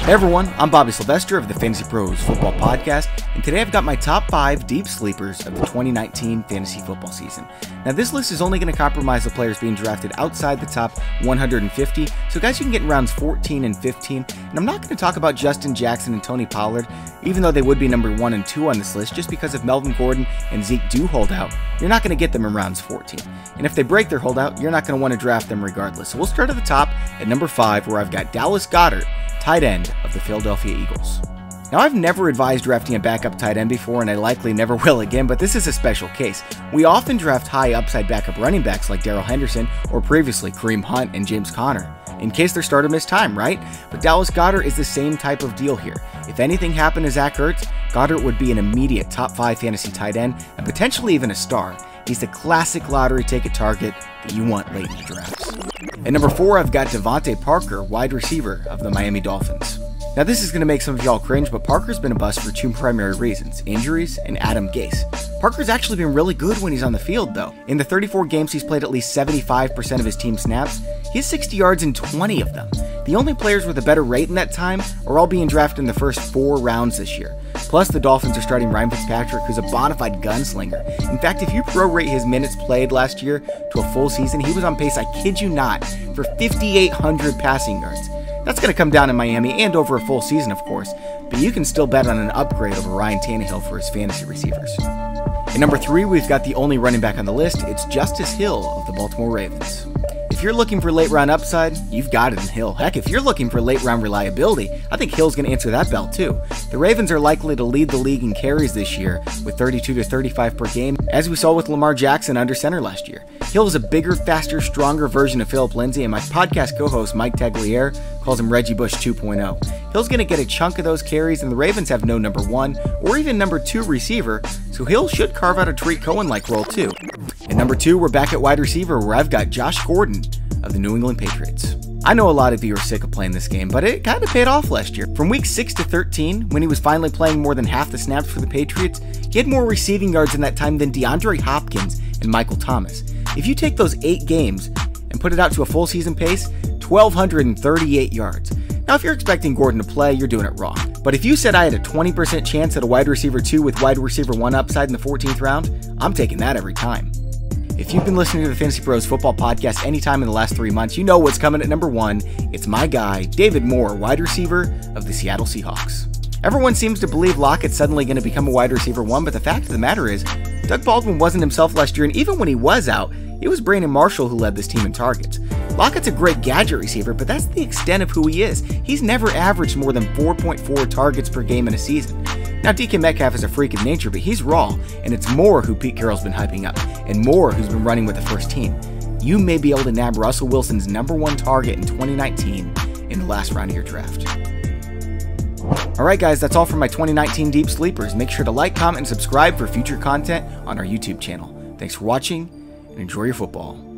Hey everyone, I'm Bobby Sylvester of the Fantasy Pros Football Podcast, and today I've got my top 5 deep sleepers of the 2019 fantasy football season. Now this list is only going to compromise the players being drafted outside the top 150, so guys you can get in rounds 14 and 15, and I'm not going to talk about Justin Jackson and Tony Pollard, even though they would be number 1 and 2 on this list, just because if Melvin Gordon and Zeke do hold out, you're not going to get them in rounds 14. And if they break their holdout, you're not going to want to draft them regardless. So we'll start at the top at number 5, where I've got Dallasgoeder, tight end of the Philadelphia Eagles. Now, I've never advised drafting a backup tight end before, and I likely never will again, but this is a special case. We often draft high upside backup running backs like Darrell Henderson, or previously Kareem Hunt and James Conner, in case their starter missed time, right? But Dallasgoeder is the same type of deal here. If anything happened to Zach Ertz, Goddard would be an immediate top 5 fantasy tight end, and potentially even a star. He's the classic lottery ticket target that you want late in the drafts. At number 4, I've got DeVante Parker, wide receiver of the Miami Dolphins. Now this is going to make some of y'all cringe, but Parker's been a bust for 2 primary reasons: injuries and Adam Gase. Parker's actually been really good when he's on the field though. In the 34 games he's played at least 75% of his team snaps, he has 60 yards in 20 of them. The only players with a better rate in that time are all being drafted in the first 4 rounds this year. Plus, the Dolphins are starting Ryan Fitzpatrick, who's a bona fide gunslinger. In fact, if you prorate his minutes played last year to a full season, he was on pace, I kid you not, for 5,800 passing yards. That's going to come down in Miami and over a full season, of course, but you can still bet on an upgrade over Ryan Tannehill for his fantasy receivers. At number 3, we've got the only running back on the list. It's Justice Hill of the Baltimore Ravens. If you're looking for late round upside, you've got it in Hill. Heck, if you're looking for late round reliability, I think Hill's going to answer that bell too. The Ravens are likely to lead the league in carries this year with 32 to 35 per game, as we saw with Lamar Jackson under center last year. Hill is a bigger, faster, stronger version of Philip Lindsay, and my podcast co-host Mike Tagliere calls him Reggie Bush 2.0. Hill's going to get a chunk of those carries, and the Ravens have no number 1 or even number 2 receiver, so Hill should carve out a Tariq Cohen-like role too. At number 2, we're back at wide receiver, where I've got Josh Gordon of the New England Patriots. I know a lot of you are sick of playing this game, but it kind of paid off last year. From week 6 to 13, when he was finally playing more than half the snaps for the Patriots, he had more receiving yards in that time than DeAndre Hopkins and Michael Thomas. If you take those 8 games and put it out to a full season pace, 1,238 yards. Now, if you're expecting Gordon to play, you're doing it wrong. But if you said I had a 20% chance at a wide receiver 2 with wide receiver 1 upside in the 14th round, I'm taking that every time. If you've been listening to the Fantasy Pros Football Podcast anytime in the last 3 months, you know what's coming at number 1. It's my guy, David Moore, wide receiver of the Seattle Seahawks. Everyone seems to believe Lockett's suddenly going to become a wide receiver 1, but the fact of the matter is, Doug Baldwin wasn't himself last year, and even when he was out, it was Brandon Marshall who led this team in targets. Lockett's a great gadget receiver, but that's the extent of who he is. He's never averaged more than 4.4 targets per game in a season. Now, DK Metcalf is a freak of nature, but he's raw, and it's Moore who Pete Carroll's been hyping up, and Moore who's been running with the first team. You may be able to nab Russell Wilson's number 1 target in 2019 in the last round of your draft. Alright guys, that's all for my 2019 Deep Sleepers. Make sure to like, comment, and subscribe for future content on our YouTube channel. Thanks for watching, and enjoy your football.